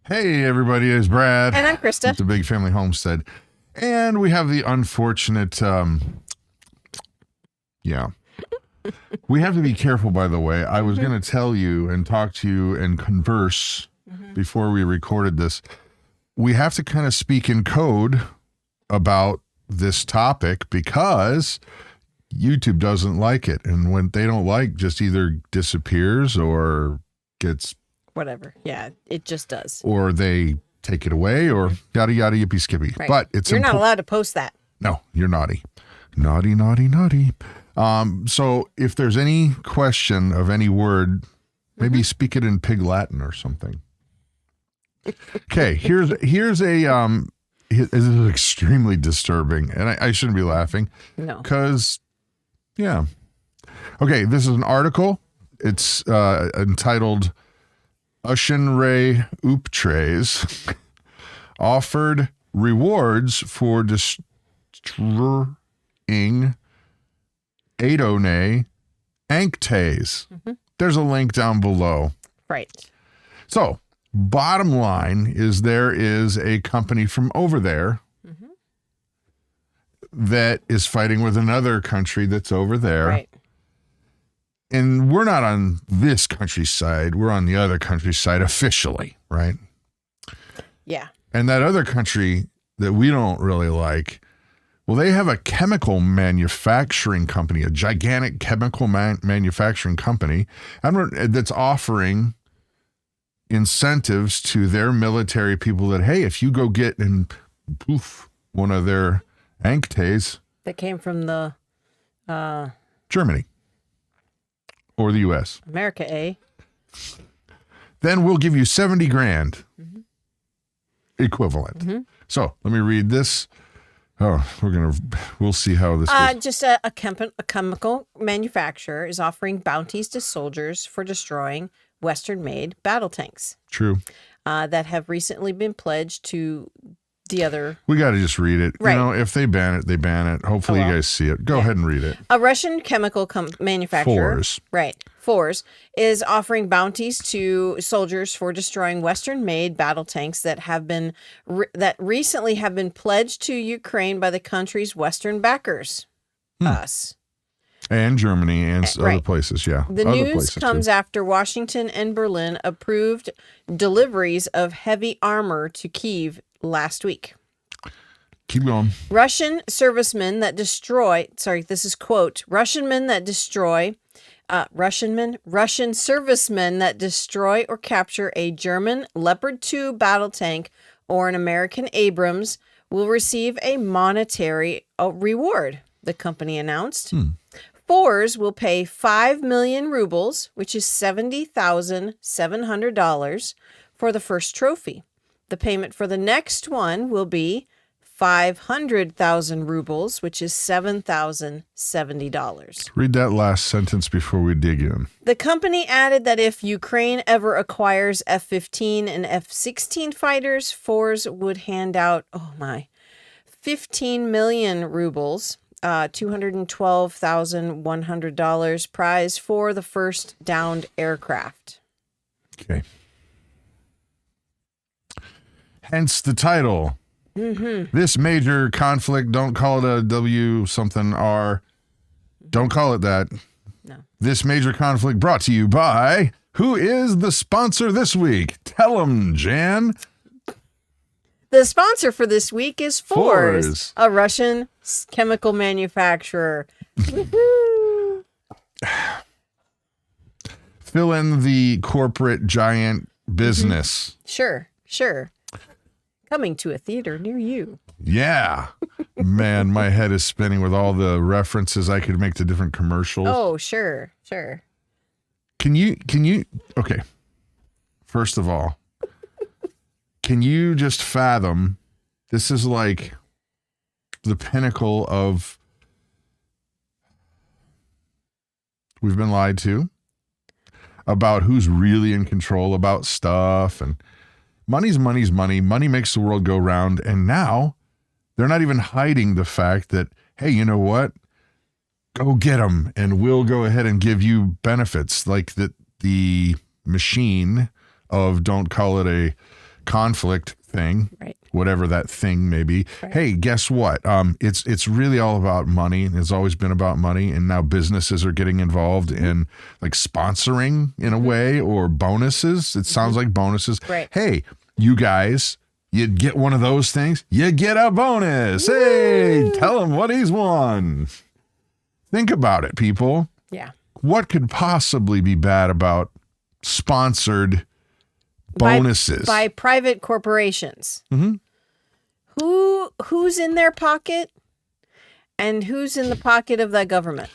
Hey, everybody, it's Brad. And I'm Christa. It's the Big Family Homestead. And we have the unfortunate, we have to be careful, by the way. I was going to tell you and talk to you and converse before we recorded this. We have to kind of speak in code about this topic because YouTube doesn't like it. And when they don't like, just either disappears or gets... Whatever. Yeah, it just does. Or they take it away or yada, yada, yippee, skippy. Right. But it's... You're not allowed to post that. No, you're naughty. Naughty, naughty, naughty. So if there's any question of any word, maybe speak it in Pig Latin or something. Okay, here's a... this is extremely disturbing, and I shouldn't be laughing. No. Because, yeah. Okay, this is an article. It's entitled... Husbandry Uptrays offered rewards for destroying Adone Anktays. There's a link down below. Right. So, bottom line is there is a company from over there that is fighting with another country that's over there. Right. And we're not on this country's side. We're on the other country's side officially, right? Yeah. And that other country that we don't really like, well, they have a chemical manufacturing company, a gigantic chemical manufacturing company, that's offering incentives to their military people that, hey, if you go get and poof, one of their Anktays. That came from the... Germany. Or the U.S. America, eh? Then we'll give you 70 grand equivalent. So let me read this. Oh, we'll see how this goes. Just a chemical manufacturer is offering bounties to soldiers for destroying Western-made battle tanks. True. That have recently been pledged to the other... We got to just read it. Right. You know, if they ban it, they ban it. Hopefully you guys see it. Go ahead and read it. A Russian chemical manufacturer... Fours is offering bounties to soldiers for destroying Western-made battle tanks that have been recently have been pledged to Ukraine by the country's Western backers, us, and Germany and other places. Yeah, the other news places comes too. after Washington and Berlin approved deliveries of heavy armor to Kyiv last week. Keep going. Russian servicemen that destroy. Sorry, this is quote. Russian servicemen that destroy or capture a German Leopard 2 battle tank or an American Abrams will receive a monetary reward, the company announced. Fours will pay 5 million rubles, which is $70,700, for the first trophy. The payment for the next one will be 500,000 rubles, which is $7,070. Read that last sentence before we dig in. The company added that if Ukraine ever acquires F-15 and F-16 fighters, Fours would hand out, 15 million rubles, $212,100 prize for the first downed aircraft. Okay. Hence the title. This major conflict, don't call it a W something R. Don't call it that. No. This major conflict brought to you by, who is the sponsor this week? Tell them, Jan. The sponsor for this week is Fours, a Russian chemical manufacturer. Fill in the corporate giant business. Sure. Coming to a theater near you. Yeah. Man, my head is spinning with all the references I could make to different commercials. Oh, sure. Can you, okay. First of all, can you just fathom, this is like the pinnacle of, we've been lied to about who's really in control about stuff, and money's money. Money makes the world go round. And now they're not even hiding the fact that, hey, you know what? Go get them and we'll go ahead and give you benefits. Like the machine of, don't call it a conflict thing, Right. whatever that thing may be. Right. Hey, guess what? It's really all about money. It's always been about money, and now businesses are getting involved in like sponsoring in a way, or bonuses. It sounds like bonuses. Right. Hey, you guys, you get one of those things, you get a bonus. Woo! Hey, tell him what he's won. Think about it, people. Yeah. What could possibly be bad about sponsored bonuses by private corporations? Mhm. Who's in their pocket, and who's in the pocket of that government?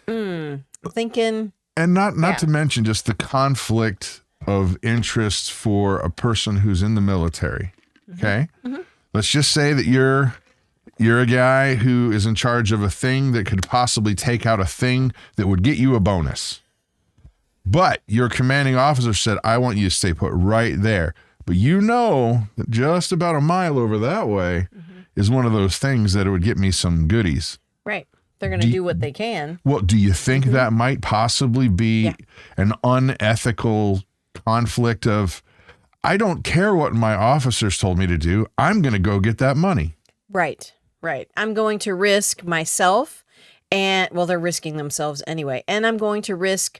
Thinking, and not to mention just the conflict of interest for a person who's in the military. Okay, let's just say that you're a guy who is in charge of a thing that could possibly take out a thing that would get you a bonus. But your commanding officer said, I want you to stay put right there. But you know that just about a mile over that way is one of those things that it would get me some goodies. right? They're going to do what they can. Well, do you think that might possibly be an unethical conflict of, I don't care what my officers told me to do. I'm going to go get that money. Right. I'm going to risk myself, and well, they're risking themselves anyway. And I'm going to risk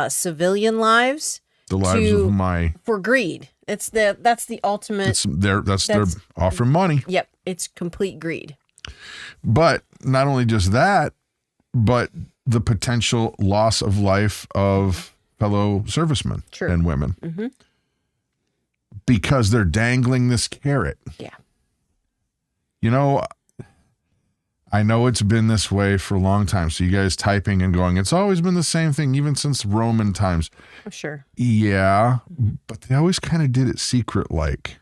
civilian lives. The lives of for greed. That's the ultimate. That's their offer money. Yep, it's complete greed. But not only just that, but the potential loss of life of fellow servicemen and women. Because they're dangling this carrot. Yeah. You know, I know it's been this way for a long time. So you guys typing and going, it's always been the same thing, even since Roman times. Oh, sure. Yeah, but they always kind of did it secret-like.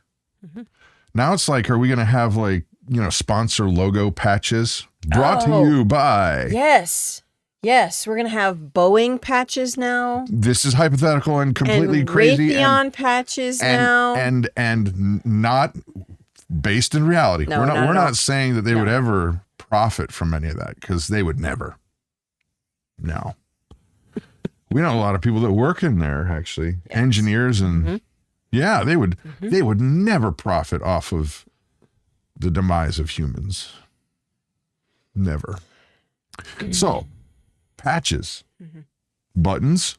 Now it's like, are we going to have like, sponsor logo patches brought to you by? Yes. We're going to have Boeing patches now. This is hypothetical and completely crazy. Raytheon patches now. And not based in reality. No, we're not not saying that they would ever profit from any of that, because they would never. No. We know a lot of people that work in there, actually, engineers, and they would never profit off of the demise of humans. Never. So, patches, buttons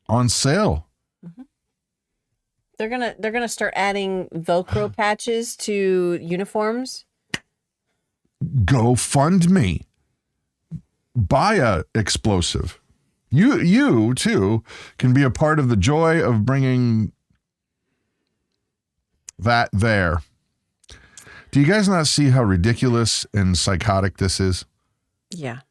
on sale. They're gonna start adding Velcro patches to uniforms. Go fund me. Buy a explosive. You too can be a part of the joy of bringing that there. Do you guys not see how ridiculous and psychotic this is? Yeah.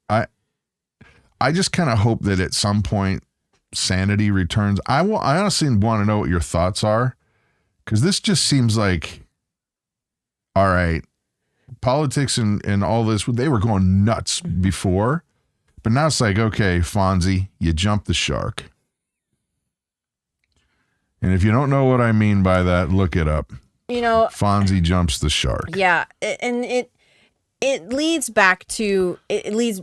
I just kind of hope that at some point sanity returns. I honestly want to know what your thoughts are, because this just seems like, all right, politics and all this, they were going nuts before, but now it's like, okay, Fonzie, you jumped the shark. And if you don't know what I mean by that, look it up. Fonzie jumps the shark. Yeah, and it leads back to,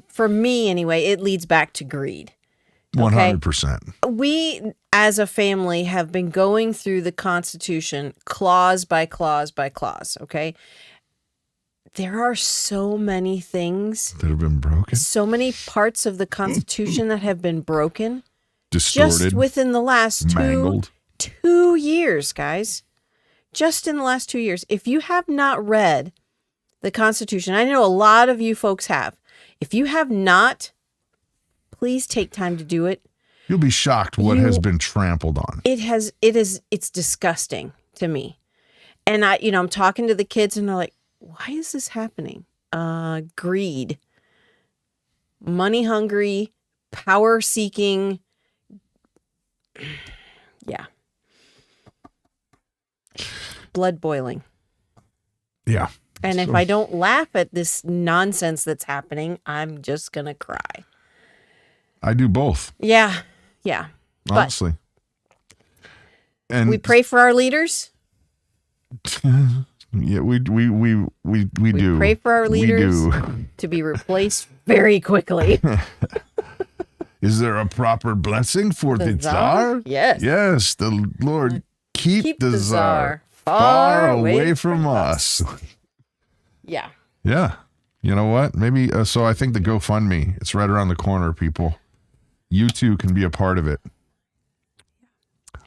for me anyway, it leads back to greed. 100%. We, as a family, have been going through the Constitution clause by clause by clause, okay? There are so many things that have been broken. So many parts of the Constitution that have been broken. Distorted. Just within the last mangled. 2 years, guys. Just in the last 2 years. If you have not read the Constitution, I know a lot of you folks have. If you have not, please take time to do it. You'll be shocked what has been trampled on. It's disgusting to me. And I'm talking to the kids and they're like, why is this happening? Greed, money hungry, power seeking. Yeah. Blood boiling. Yeah. And if I don't laugh at this nonsense that's happening, I'm just going to cry. I do both. Yeah. Honestly. And we pray for our leaders. Yeah, we do. We pray for our leaders to be replaced very quickly. Is there a proper blessing for the Tsar? Yes. Yes, the Lord keep the czar far away from us. Yeah. Yeah. You know what? Maybe, so I think the GoFundMe, it's right around the corner, people. You too can be a part of it.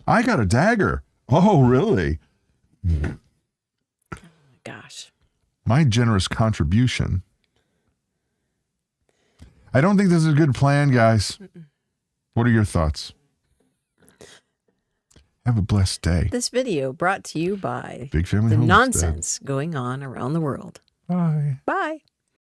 I got a dagger. Oh, really? Oh my gosh. My generous contribution. I don't think this is a good plan, guys. What are your thoughts? Have a blessed day. This video brought to you by Big Family the Homestead. nonsense going on around the world. Bye. Bye.